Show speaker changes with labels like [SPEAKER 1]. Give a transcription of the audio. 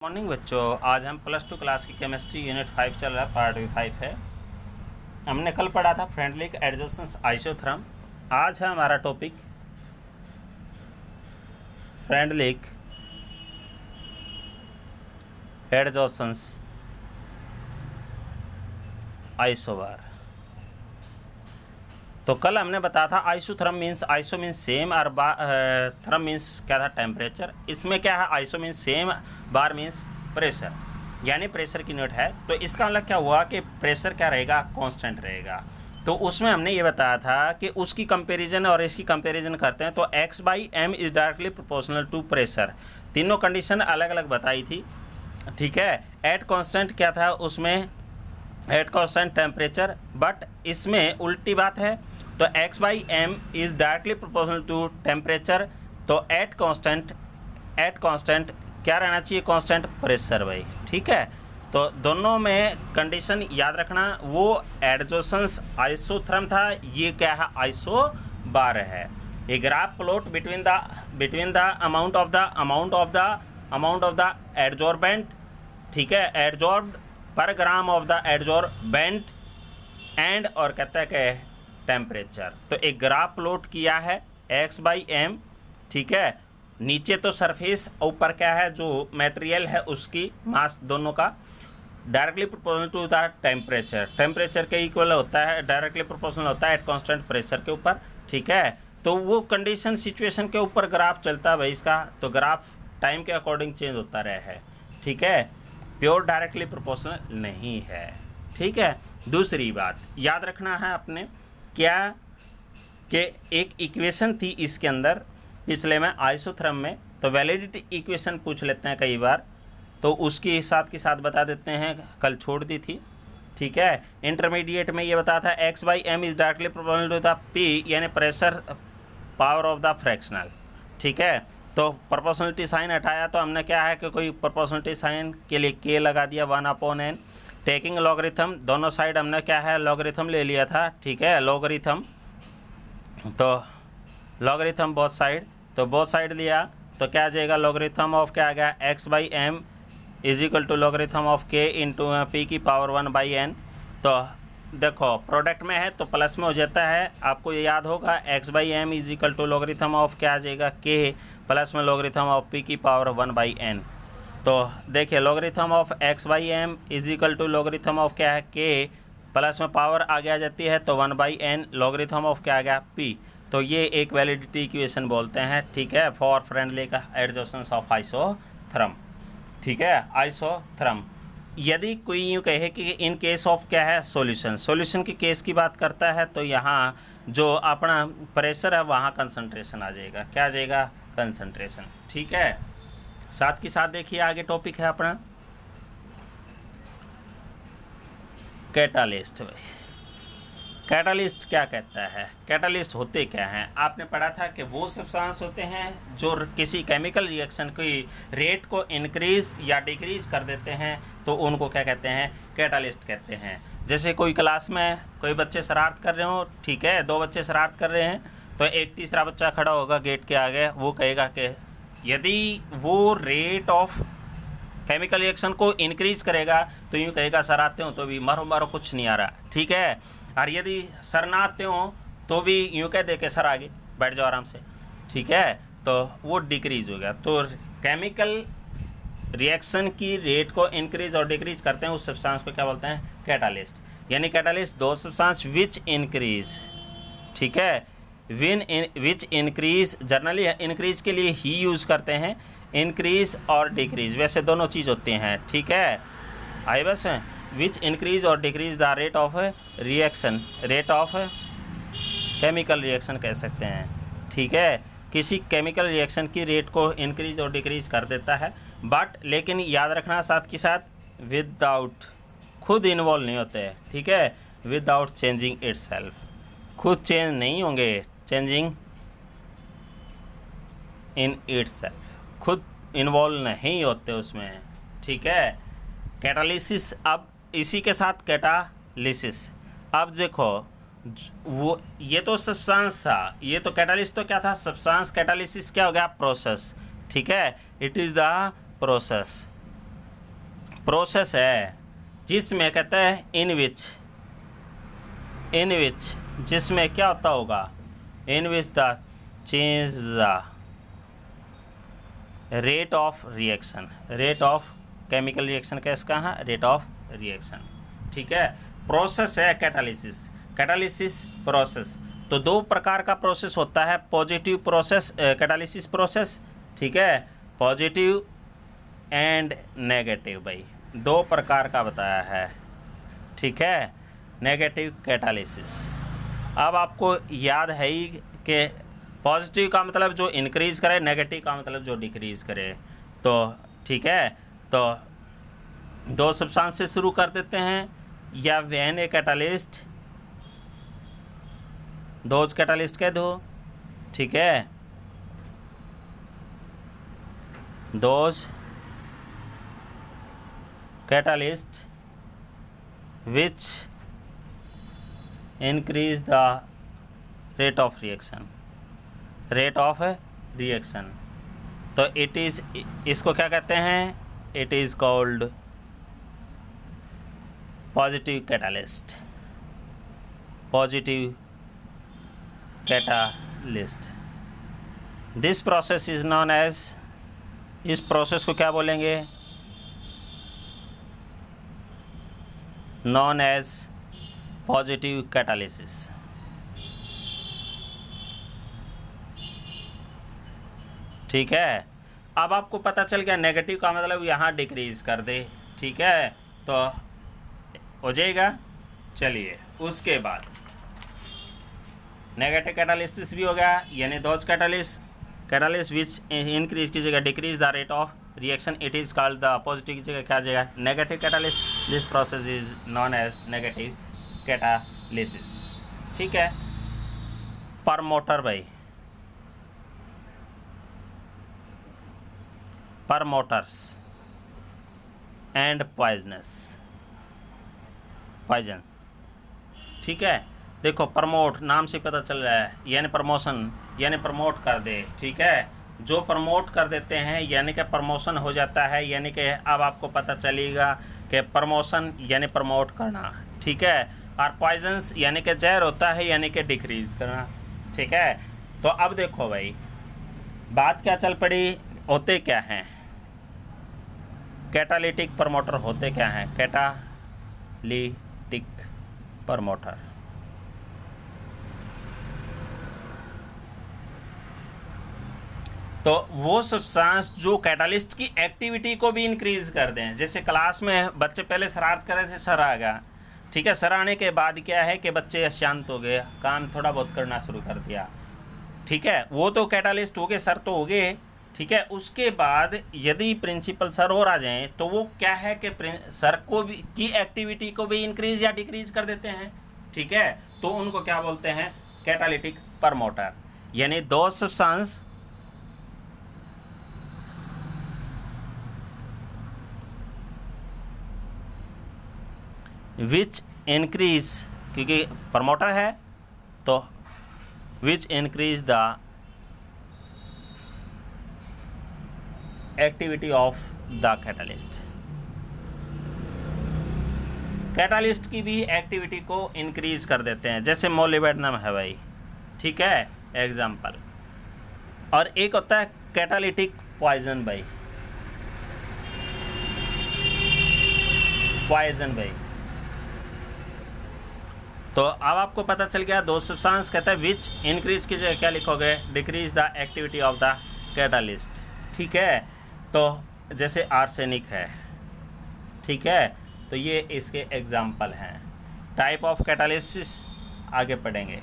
[SPEAKER 1] Morning बच्चों, आज हम +2 क्लास की केमिस्ट्री यूनिट 5 चल रहा है, पार्ट 5 है। हमने कल पढ़ा था फ्रेंडली एडजॉसेंस आइसोथर्म। आज है हमारा टॉपिक फ्रेंडली एडजॉसेंस आइसोबार। तो कल हमने बताया था isotherm means iso means same और थर्म मीन्स क्या था टेम्परेचर। इसमें क्या है, आइसो मीन्स सेम, बार मीन्स प्रेशर, यानी प्रेशर की यूनिट है। तो इसका मतलब क्या हुआ कि प्रेशर क्या रहेगा, कांस्टेंट रहेगा। तो उसमें हमने ये बताया था कि उसकी कंपैरिजन और इसकी कंपैरिजन करते हैं तो x/m is directly proportional to pressure. तीनों कंडीशन अलग अलग बताई थी, ठीक है। एट कांस्टेंट क्या था उसमें, एट कांस्टेंट टेम्परेचर, बट इसमें उल्टी बात है। तो x/m is directly proportional to temperature. तो एट कांस्टेंट क्या रहना चाहिए, कांस्टेंट प्रेशर भाई, ठीक है। तो दोनों में कंडीशन याद रखना। वो एडजॉसेंस आइसोथर्म था, ये क्या है, आइसोबार है। A graph plot between the amount of the adsorbent, ठीक है, एडजॉर्ब्ड पर gram of the adsorbent and और कहता है कि टेम्परेचर। तो एक ग्राफ प्लॉट किया है x/m, ठीक है। नीचे तो सरफेस, ऊपर क्या है जो मटेरियल है उसकी मास, दोनों का directly proportional to the temperature. Temperature के इक्वल होता है, डायरेक्टली प्रोपोर्शनल होता है एट कांस्टेंट प्रेशर के ऊपर, ठीक है। तो वो कंडीशन सिचुएशन के ऊपर ग्राफ चलता है भाई इसका। तो ग्राफ टाइम के अकॉर्डिंग चेंज होता रहा है, ठीक है। प्योर डायरेक्टली प्रोपोर्शनल नहीं है, ठीक है। दूसरी बात याद रखना है आपने क्या कि एक इक्वेशन थी इसके अंदर पिछले में आइसोथर्म में। तो वैलिडिटी इक्वेशन पूछ लेते हैं कई बार, तो उसके साथ के साथ बता देते हैं, कल छोड़ दी थी, ठीक है। इंटरमीडिएट में ये बताया था x/m is directly proportional to the p, यानी pressure power of the fractional, ठीक है। तो प्रोपोर्शनलिटी साइन हटाया तो हमने क्या है कि कोई प्रोपोर्शनलिटी साइन के लिए k लगा दिया 1/n। टेकिंग लॉगरिथम, दोनों साइड हमने क्या है लॉगरिथम ले लिया था, ठीक है, लॉगरिथम। तो लॉगरिथम बोथ साइड, तो बोथ साइड लिया तो क्या आ जाएगा, लॉगरिथम ऑफ क्या आ गया, x/m is equal to logarithm of k into p की पावर 1/n। तो देखो प्रोडक्ट में है तो प्लस में हो जाता है, आपको ये याद होगा। x/m is equal to logarithm of क्या आ जाएगा, k प्लस में लॉगरिथम ऑफ p की पावर 1/n। तो देखिए logarithm of x/m is equal to logarithm of क्या है, k प्लस में पावर आगे आ जाती है तो 1/n, लॉगरिथम ऑफ क्या आ गया, p। तो ये एक वैलिडिटी इक्वेशन बोलते हैं, ठीक है, फॉर फ्रेंडली का एडजॉसेंस ऑफ आइसोथर्म, ठीक है, आइसोथर्म। यदि कोई यूँ कहे कि इन केस ऑफ क्या है, सॉल्यूशन के केस की बात करता है तो यहाँ जो अपना प्रेशर है वहाँ कंसंट्रेशन आ जाएगा, क्या आ जाएगा, कंसंट्रेशन, ठीक है। साथ के साथ देखिए आगे टॉपिक है अपना कैटालिस्ट। कैटालिस्ट क्या कहता है, कैटालिस्ट होते क्या हैं, आपने पढ़ा था कि वो सब्सटेंस होते हैं जो किसी केमिकल रिएक्शन की रेट को इंक्रीज या डिक्रीज कर देते हैं, तो उनको क्या कहते हैं, कैटालिस्ट कहते हैं। जैसे कोई क्लास में कोई बच्चे शरारत कर रहे हो, ठीक है, 2 बच्चे शरारत कर रहे हैं, तो एक तीसरा बच्चा खड़ा होगा गेट के आगे, वो कहेगा कि यदि वो रेट ऑफ केमिकल रिएक्शन को इंक्रीज करेगा तो यूँ कहेगा सर आते हो तो भी मारो कुछ नहीं आ रहा, ठीक है। और यदि सर ना आते हो तो भी यूँ कह दे के सर आगे बैठ जाओ आराम से, ठीक है, तो वो डिक्रीज हो गया। तो केमिकल रिएक्शन की रेट को इंक्रीज और डिक्रीज करते हैं उस सब्सटेंस को क्या बोलते हैं, कैटालिस्ट। यानी कैटालिस्ट दो सब्सटेंस विच इंक्रीज, ठीक है, विच इंक्रीज, जनरली इंक्रीज के लिए ही यूज़ करते हैं, इंक्रीज और डिक्रीज, वैसे दोनों चीज़ होते हैं, ठीक है। आई बस विच इंक्रीज और decrease the rate of reaction, rate of chemical reaction कह सकते हैं, ठीक है। किसी केमिकल रिएक्शन की रेट को इंक्रीज और डिक्रीज कर देता है, बट लेकिन याद रखना साथ के साथ विदाउट, खुद इन्वॉल्व नहीं होते हैं, ठीक है, विदाउट चेंजिंग इटसेल्फ, खुद चेंज नहीं होंगे, चेंजिंग इन इटसेल्फ, खुद इन्वॉल्व नहीं होते उसमें, ठीक है। कैटालिसिस, अब इसी के साथ कैटालिसिस, अब देखो वो ये तो सब्सटेंस था, ये तो कैटालिस्ट तो क्या था, सब्सटेंस। कैटालिसिस क्या हो गया, प्रोसेस, ठीक है, it is the process, process है जिसमें कहते हैं इन विच जिसमें क्या होता होगा, in which the change the rate of reaction, rate of chemical reaction का इसका है रेट ऑफ रिएक्शन। ठीक है, प्रोसेस है कैटालिसिस प्रोसेस। तो दो प्रकार का प्रोसेस होता है, पॉजिटिव प्रोसेस कैटालिसिस प्रोसेस, ठीक है, पॉजिटिव एंड नेगेटिव भाई, दो प्रकार का बताया है। ठीक है, नेगेटिव कैटालिसिस। अब आपको याद है ही कि पॉजिटिव का मतलब जो इंक्रीज़ करे, नेगेटिव का मतलब जो डिक्रीज़ करे। तो ठीक है, तो दो सब्सटेंस से शुरू कर देते हैं, या when a catalyst, those catalyst कह दो। ठीक है, those catalyst which increase the rate of reaction, rate of reaction. तो इट इज़, इसको क्या कहते हैं, it is called positive catalyst, positive catalyst. This process is known as, इस प्रोसेस को क्या बोलेंगे, नॉन एज पॉजिटिव कैटालिसिस। ठीक है, अब आपको पता चल गया नेगेटिव का मतलब यहाँ डिक्रीज कर दे। ठीक है, तो हो जाएगा। चलिए उसके बाद नेगेटिव कैटालिसिस भी हो गया, यानी दोज कैटालिस्ट विच इंक्रीज की जगह decrease the rate of reaction, it is called the positive की जगह क्या जगह negative catalyst. This process is known as negative catalysis. ठीक है, प्रमोटर भाई, प्रमोटर्स एंड पॉइजन। ठीक है, देखो प्रमोट नाम से पता चल रहा है, यानी प्रमोशन, यानी प्रमोट कर दे। ठीक है, जो प्रमोट कर देते हैं यानी कि प्रमोशन हो जाता है, यानी कि अब आपको पता चलेगा कि प्रमोशन यानी प्रमोट करना। ठीक है, और पॉइजन्स यानी कि जहर होता है, यानी कि डिक्रीज करना। ठीक है, तो अब देखो भाई बात क्या चल पड़ी, होते क्या हैं कैटालिटिक प्रमोटर, होते क्या हैं कैटालिटिक प्रमोटर। तो वो सब्सटेंस जो कैटालिस्ट की एक्टिविटी को भी इंक्रीज कर दें। जैसे क्लास में बच्चे पहले शरारत कर रहे थे, सर आ गया। ठीक है, सर आने के बाद क्या है कि बच्चे शांत हो गए, काम थोड़ा बहुत करना शुरू कर दिया। ठीक है, वो तो कैटालिस्ट हो गए, सर तो हो गए। ठीक है, उसके बाद यदि प्रिंसिपल सर और आ जाएं तो वो क्या है कि सर को भी की एक्टिविटी को भी इंक्रीज या डिक्रीज कर देते हैं। ठीक है, तो उनको क्या बोलते हैं कैटालिटिक प्रमोटर। यानी दो सब्सटेंस विच इंक्रीज, क्योंकि प्रमोटर है तो विच increase the activity of the catalyst, catalyst की भी एक्टिविटी को इंक्रीज कर देते हैं। जैसे मोलिब्डेनम है भाई, ठीक है एग्जाम्पल। और एक होता है कैटालिटिक पॉइजन भाई, पॉइजन भाई। तो अब आपको पता चल गया दो सब्सटेंस कहता है विच इंक्रीज की जगह क्या लिखोगे, decrease the activity of the catalyst. ठीक है, तो जैसे आर्सेनिक है। ठीक है, तो ये इसके एग्जाम्पल हैं। टाइप ऑफ कैटालिसिस आगे पढ़ेंगे।